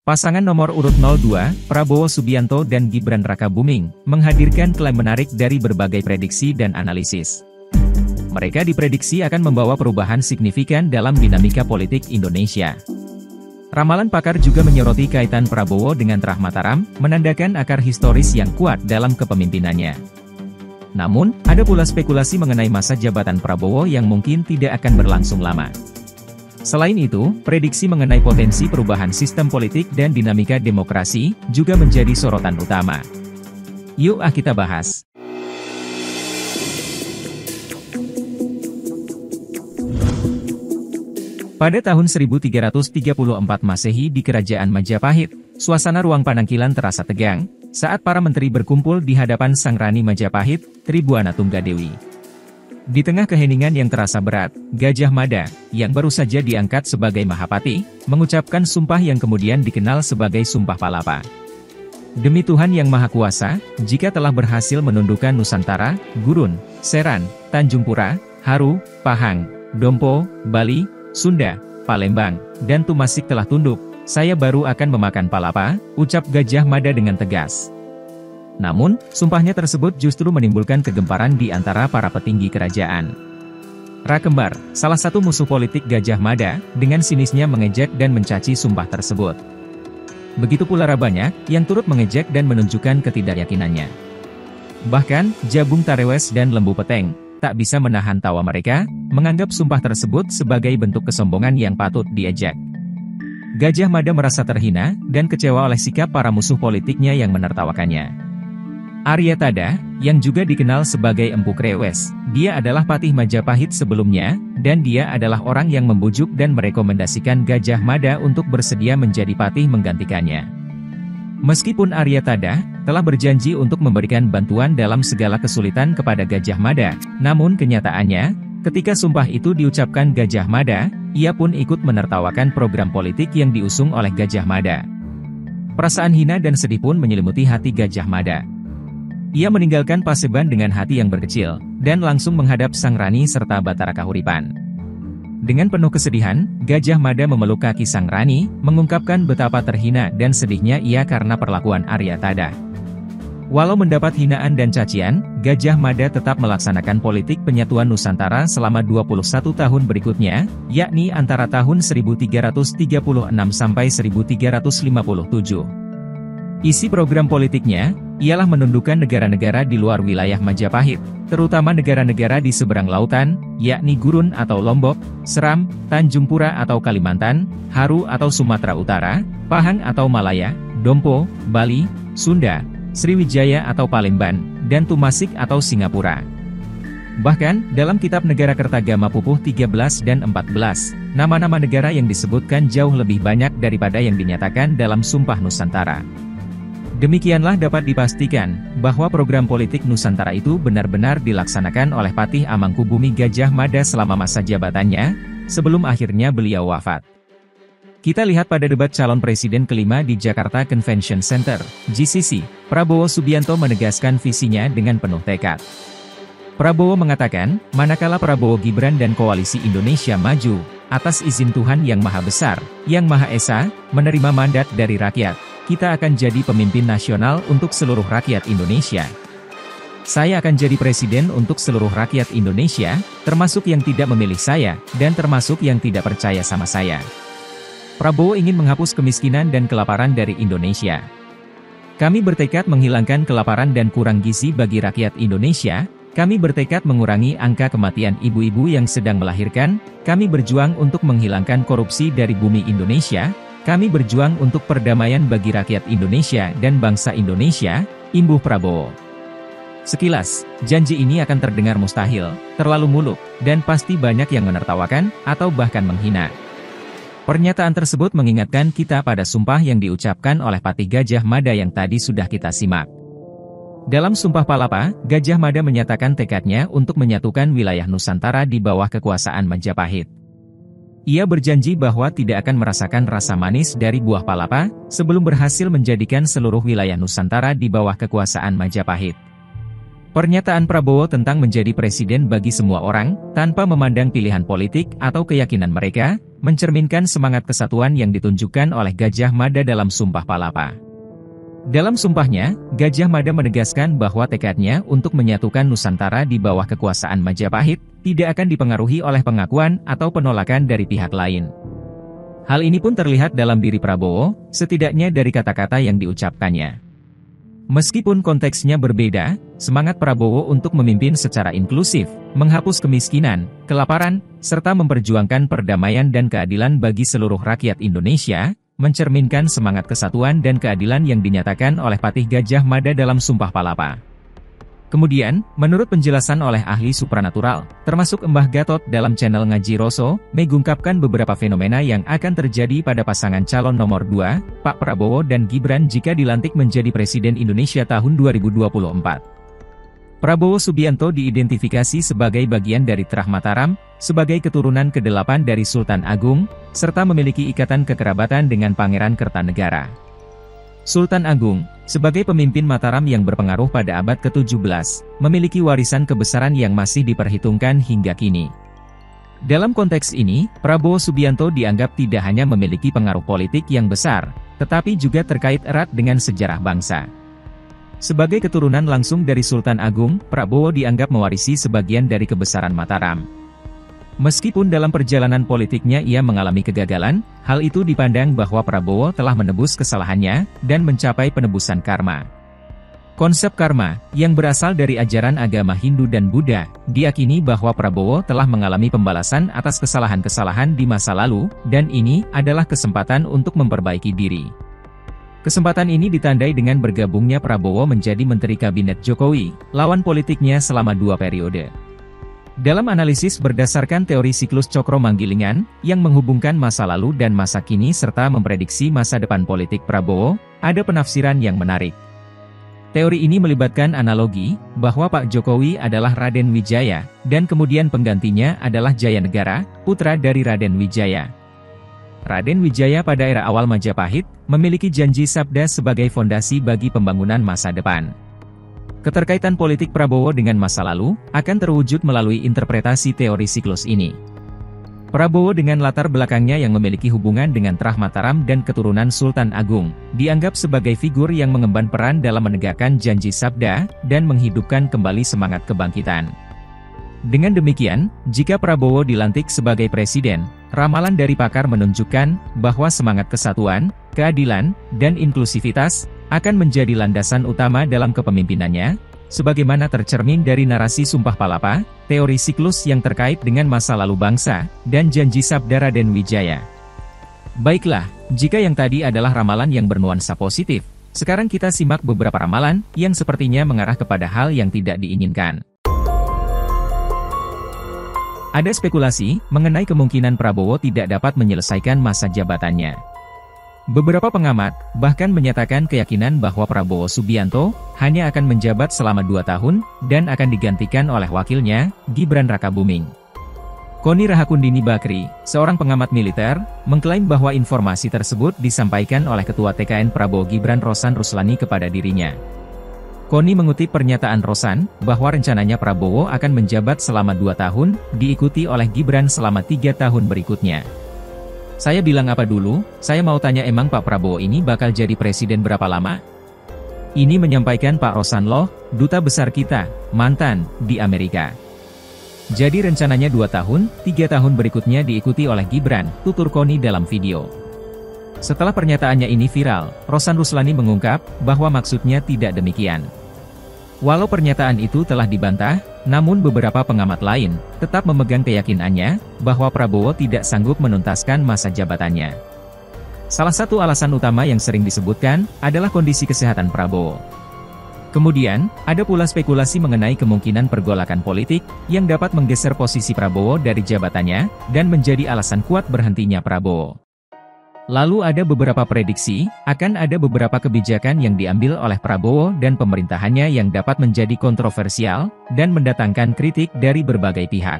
Pasangan nomor urut 02, Prabowo Subianto dan Gibran Rakabuming, menghadirkan klaim menarik dari berbagai prediksi dan analisis. Mereka diprediksi akan membawa perubahan signifikan dalam dinamika politik Indonesia. Ramalan pakar juga menyoroti kaitan Prabowo dengan Trah Mataram, menandakan akar historis yang kuat dalam kepemimpinannya. Namun, ada pula spekulasi mengenai masa jabatan Prabowo yang mungkin tidak akan berlangsung lama. Selain itu, prediksi mengenai potensi perubahan sistem politik dan dinamika demokrasi juga menjadi sorotan utama. Yuk kita bahas. Pada tahun 1334 Masehi di Kerajaan Majapahit, suasana ruang panangkilan terasa tegang, saat para menteri berkumpul di hadapan Sang Rani Majapahit, Tribuana Tunggadewi. Di tengah keheningan yang terasa berat, Gajah Mada, yang baru saja diangkat sebagai Mahapati, mengucapkan sumpah yang kemudian dikenal sebagai Sumpah Palapa. Demi Tuhan Yang Maha Kuasa, jika telah berhasil menundukkan Nusantara, Gurun, Seran, Tanjung Pura, Haru, Pahang, Dompo, Bali, Sunda, Palembang, dan Tumasik telah tunduk, saya baru akan memakan palapa, ucap Gajah Mada dengan tegas. Namun, sumpahnya tersebut justru menimbulkan kegemparan di antara para petinggi kerajaan. Rakembar, salah satu musuh politik Gajah Mada, dengan sinisnya mengejek dan mencaci sumpah tersebut. Begitu pula Rabanya, yang turut mengejek dan menunjukkan ketidakyakinannya. Bahkan, Jabung Tarewes dan Lembu Peteng, tak bisa menahan tawa mereka, menganggap sumpah tersebut sebagai bentuk kesombongan yang patut diejek. Gajah Mada merasa terhina, dan kecewa oleh sikap para musuh politiknya yang menertawakannya. Arya Tada, yang juga dikenal sebagai Empu Krewes, dia adalah Patih Majapahit sebelumnya, dan dia adalah orang yang membujuk dan merekomendasikan Gajah Mada untuk bersedia menjadi patih menggantikannya. Meskipun Arya Tada telah berjanji untuk memberikan bantuan dalam segala kesulitan kepada Gajah Mada, namun kenyataannya, ketika sumpah itu diucapkan Gajah Mada, ia pun ikut menertawakan program politik yang diusung oleh Gajah Mada. Perasaan hina dan sedih pun menyelimuti hati Gajah Mada. Ia meninggalkan Paseban dengan hati yang berkecil, dan langsung menghadap Sang Rani serta Batara Kahuripan. Dengan penuh kesedihan, Gajah Mada memeluk kaki Sang Rani, mengungkapkan betapa terhina dan sedihnya ia karena perlakuan Arya Tada. Walau mendapat hinaan dan cacian, Gajah Mada tetap melaksanakan politik penyatuan Nusantara selama 21 tahun berikutnya, yakni antara tahun 1336 sampai 1357. Isi program politiknya ialah menundukkan negara-negara di luar wilayah Majapahit, terutama negara-negara di seberang lautan, yakni Gurun atau Lombok, Seram, Tanjung Pura atau Kalimantan, Haru atau Sumatera Utara, Pahang atau Malaya, Dompo, Bali, Sunda, Sriwijaya atau Palembang, dan Tumasik atau Singapura. Bahkan, dalam kitab Negara Kertagama Pupuh 13 dan 14, nama-nama negara yang disebutkan jauh lebih banyak daripada yang dinyatakan dalam Sumpah Nusantara. Demikianlah dapat dipastikan, bahwa program politik Nusantara itu benar-benar dilaksanakan oleh Patih Amangkubumi Gajah Mada selama masa jabatannya, sebelum akhirnya beliau wafat. Kita lihat pada debat calon presiden kelima di Jakarta Convention Center, GCC, Prabowo Subianto menegaskan visinya dengan penuh tekad. Prabowo mengatakan, manakala Prabowo Gibran dan Koalisi Indonesia Maju, atas izin Tuhan Yang Maha Besar, Yang Maha Esa, menerima mandat dari rakyat, kita akan jadi pemimpin nasional untuk seluruh rakyat Indonesia. Saya akan jadi presiden untuk seluruh rakyat Indonesia, termasuk yang tidak memilih saya, dan termasuk yang tidak percaya sama saya. Prabowo ingin menghapus kemiskinan dan kelaparan dari Indonesia. Kami bertekad menghilangkan kelaparan dan kurang gizi bagi rakyat Indonesia. Kami bertekad mengurangi angka kematian ibu-ibu yang sedang melahirkan. Kami berjuang untuk menghilangkan korupsi dari bumi Indonesia. Kami berjuang untuk perdamaian bagi rakyat Indonesia dan bangsa Indonesia, imbuh Prabowo. Sekilas, janji ini akan terdengar mustahil, terlalu muluk, dan pasti banyak yang menertawakan, atau bahkan menghina. Pernyataan tersebut mengingatkan kita pada sumpah yang diucapkan oleh Patih Gajah Mada yang tadi sudah kita simak. Dalam Sumpah Palapa, Gajah Mada menyatakan tekadnya untuk menyatukan wilayah Nusantara di bawah kekuasaan Majapahit. Ia berjanji bahwa tidak akan merasakan rasa manis dari buah palapa, sebelum berhasil menjadikan seluruh wilayah Nusantara di bawah kekuasaan Majapahit. Pernyataan Prabowo tentang menjadi presiden bagi semua orang, tanpa memandang pilihan politik atau keyakinan mereka, mencerminkan semangat kesatuan yang ditunjukkan oleh Gajah Mada dalam Sumpah Palapa. Dalam sumpahnya, Gajah Mada menegaskan bahwa tekadnya untuk menyatukan Nusantara di bawah kekuasaan Majapahit, tidak akan dipengaruhi oleh pengakuan atau penolakan dari pihak lain. Hal ini pun terlihat dalam diri Prabowo, setidaknya dari kata-kata yang diucapkannya. Meskipun konteksnya berbeda, semangat Prabowo untuk memimpin secara inklusif, menghapus kemiskinan, kelaparan, serta memperjuangkan perdamaian dan keadilan bagi seluruh rakyat Indonesia, mencerminkan semangat kesatuan dan keadilan yang dinyatakan oleh Patih Gajah Mada dalam Sumpah Palapa. Kemudian, menurut penjelasan oleh ahli supranatural, termasuk Mbah Gatot dalam channel Ngaji Roso, mengungkapkan beberapa fenomena yang akan terjadi pada pasangan calon nomor 2, Pak Prabowo dan Gibran jika dilantik menjadi Presiden Indonesia tahun 2024. Prabowo Subianto diidentifikasi sebagai bagian dari Trah Mataram, sebagai keturunan ke-8 dari Sultan Agung, serta memiliki ikatan kekerabatan dengan Pangeran Kertanegara. Sultan Agung, sebagai pemimpin Mataram yang berpengaruh pada abad ke-17, memiliki warisan kebesaran yang masih diperhitungkan hingga kini. Dalam konteks ini, Prabowo Subianto dianggap tidak hanya memiliki pengaruh politik yang besar, tetapi juga terkait erat dengan sejarah bangsa. Sebagai keturunan langsung dari Sultan Agung, Prabowo dianggap mewarisi sebagian dari kebesaran Mataram. Meskipun dalam perjalanan politiknya ia mengalami kegagalan, hal itu dipandang bahwa Prabowo telah menebus kesalahannya, dan mencapai penebusan karma. Konsep karma, yang berasal dari ajaran agama Hindu dan Buddha, diyakini bahwa Prabowo telah mengalami pembalasan atas kesalahan-kesalahan di masa lalu, dan ini adalah kesempatan untuk memperbaiki diri. Kesempatan ini ditandai dengan bergabungnya Prabowo menjadi Menteri Kabinet Jokowi, lawan politiknya selama 2 periode. Dalam analisis berdasarkan teori siklus Cokro Manggilingan, yang menghubungkan masa lalu dan masa kini serta memprediksi masa depan politik Prabowo, ada penafsiran yang menarik. Teori ini melibatkan analogi, bahwa Pak Jokowi adalah Raden Wijaya, dan kemudian penggantinya adalah Jayanegara, putra dari Raden Wijaya. Raden Wijaya pada era awal Majapahit, memiliki janji sabda sebagai fondasi bagi pembangunan masa depan. Keterkaitan politik Prabowo dengan masa lalu, akan terwujud melalui interpretasi teori siklus ini. Prabowo dengan latar belakangnya yang memiliki hubungan dengan Trah Mataram dan keturunan Sultan Agung, dianggap sebagai figur yang mengemban peran dalam menegakkan janji sabda, dan menghidupkan kembali semangat kebangkitan. Dengan demikian, jika Prabowo dilantik sebagai presiden, ramalan dari pakar menunjukkan, bahwa semangat kesatuan, keadilan, dan inklusivitas, akan menjadi landasan utama dalam kepemimpinannya, sebagaimana tercermin dari narasi Sumpah Palapa, teori siklus yang terkait dengan masa lalu bangsa, dan janji sabda Raden Wijaya. Baiklah, jika yang tadi adalah ramalan yang bernuansa positif, sekarang kita simak beberapa ramalan, yang sepertinya mengarah kepada hal yang tidak diinginkan. Ada spekulasi, mengenai kemungkinan Prabowo tidak dapat menyelesaikan masa jabatannya. Beberapa pengamat, bahkan menyatakan keyakinan bahwa Prabowo Subianto, hanya akan menjabat selama 2 tahun, dan akan digantikan oleh wakilnya, Gibran Rakabuming. Koni Rahakundini Bakri, seorang pengamat militer, mengklaim bahwa informasi tersebut disampaikan oleh Ketua TKN Prabowo Gibran Rosan Ruslani kepada dirinya. Koni mengutip pernyataan Rosan, bahwa rencananya Prabowo akan menjabat selama 2 tahun, diikuti oleh Gibran selama 3 tahun berikutnya. Saya bilang apa dulu, saya mau tanya emang Pak Prabowo ini bakal jadi presiden berapa lama? Ini menyampaikan Pak Rosan loh, duta besar kita, mantan, di Amerika. Jadi rencananya 2 tahun, 3 tahun berikutnya diikuti oleh Gibran, tutur Koni dalam video. Setelah pernyataannya ini viral, Rosan Ruslani mengungkap, bahwa maksudnya tidak demikian. Walau pernyataan itu telah dibantah, namun beberapa pengamat lain, tetap memegang keyakinannya, bahwa Prabowo tidak sanggup menuntaskan masa jabatannya. Salah satu alasan utama yang sering disebutkan, adalah kondisi kesehatan Prabowo. Kemudian, ada pula spekulasi mengenai kemungkinan pergolakan politik, yang dapat menggeser posisi Prabowo dari jabatannya, dan menjadi alasan kuat berhentinya Prabowo. Lalu ada beberapa prediksi, akan ada beberapa kebijakan yang diambil oleh Prabowo dan pemerintahannya yang dapat menjadi kontroversial, dan mendatangkan kritik dari berbagai pihak.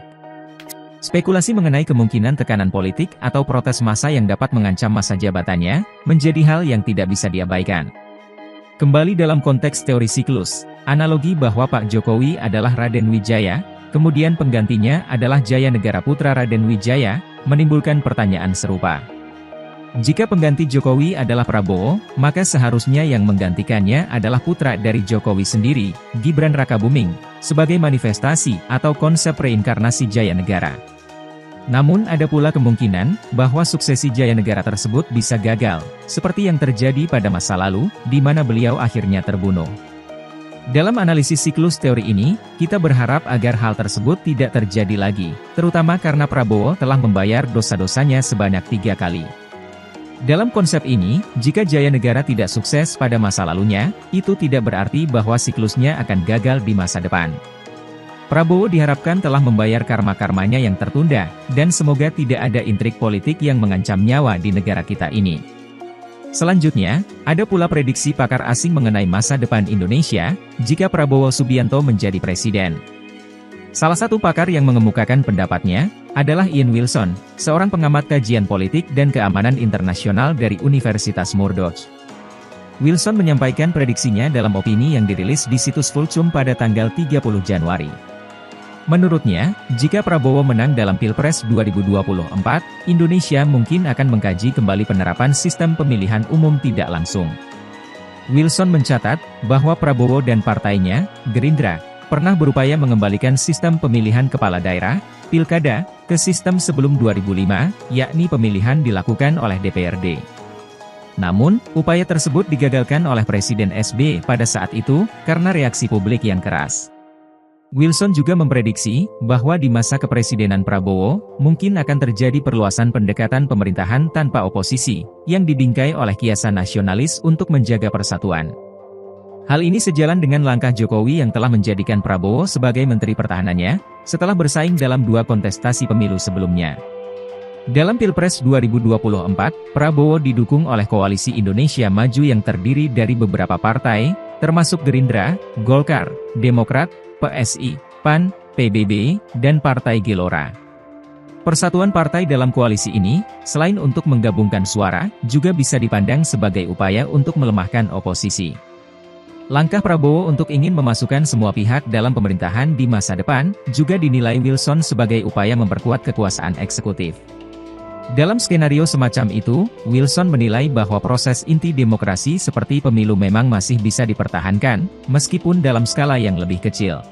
Spekulasi mengenai kemungkinan tekanan politik atau protes massa yang dapat mengancam masa jabatannya, menjadi hal yang tidak bisa diabaikan. Kembali dalam konteks teori siklus, Analogi bahwa Pak Jokowi adalah Raden Wijaya, kemudian penggantinya adalah Jaya Negara putra Raden Wijaya, menimbulkan pertanyaan serupa. Jika pengganti Jokowi adalah Prabowo, maka seharusnya yang menggantikannya adalah putra dari Jokowi sendiri, Gibran Rakabuming, sebagai manifestasi atau konsep reinkarnasi Jaya Negara. Namun ada pula kemungkinan bahwa suksesi Jaya Negara tersebut bisa gagal, seperti yang terjadi pada masa lalu, di mana beliau akhirnya terbunuh. Dalam analisis siklus teori ini, kita berharap agar hal tersebut tidak terjadi lagi, terutama karena Prabowo telah membayar dosa-dosanya sebanyak 3 kali. Dalam konsep ini, jika Jaya Negara tidak sukses pada masa lalunya, itu tidak berarti bahwa siklusnya akan gagal di masa depan. Prabowo diharapkan telah membayar karma-karmanya yang tertunda, dan semoga tidak ada intrik politik yang mengancam nyawa di negara kita ini. Selanjutnya, ada pula prediksi pakar asing mengenai masa depan Indonesia, jika Prabowo Subianto menjadi presiden. Salah satu pakar yang mengemukakan pendapatnya, adalah Ian Wilson, seorang pengamat kajian politik dan keamanan internasional dari Universitas Murdoch. Wilson menyampaikan prediksinya dalam opini yang dirilis di situs Vulcum pada tanggal 30 Januari. Menurutnya, jika Prabowo menang dalam Pilpres 2024, Indonesia mungkin akan mengkaji kembali penerapan sistem pemilihan umum tidak langsung. Wilson mencatat, bahwa Prabowo dan partainya, Gerindra, pernah berupaya mengembalikan sistem pemilihan kepala daerah, pilkada, ke sistem sebelum 2005, yakni pemilihan dilakukan oleh DPRD. Namun, upaya tersebut digagalkan oleh Presiden SBY pada saat itu, karena reaksi publik yang keras. Wilson juga memprediksi, bahwa di masa kepresidenan Prabowo, mungkin akan terjadi perluasan pendekatan pemerintahan tanpa oposisi, yang dibingkai oleh kiasan nasionalis untuk menjaga persatuan. Hal ini sejalan dengan langkah Jokowi yang telah menjadikan Prabowo sebagai Menteri Pertahanannya, setelah bersaing dalam 2 kontestasi pemilu sebelumnya. Dalam Pilpres 2024, Prabowo didukung oleh Koalisi Indonesia Maju yang terdiri dari beberapa partai, termasuk Gerindra, Golkar, Demokrat, PSI, PAN, PBB, dan Partai Gelora. Persatuan partai dalam koalisi ini, selain untuk menggabungkan suara, juga bisa dipandang sebagai upaya untuk melemahkan oposisi. Langkah Prabowo untuk ingin memasukkan semua pihak dalam pemerintahan di masa depan, juga dinilai Wilson sebagai upaya memperkuat kekuasaan eksekutif. Dalam skenario semacam itu, Wilson menilai bahwa proses inti demokrasi seperti pemilu memang masih bisa dipertahankan, meskipun dalam skala yang lebih kecil.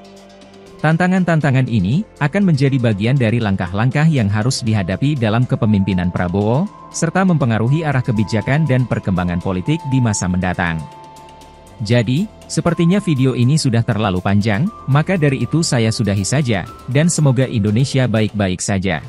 Tantangan-tantangan ini, akan menjadi bagian dari langkah-langkah yang harus dihadapi dalam kepemimpinan Prabowo, serta mempengaruhi arah kebijakan dan perkembangan politik di masa mendatang. Jadi, sepertinya video ini sudah terlalu panjang, maka dari itu saya sudahi saja, dan semoga Indonesia baik-baik saja.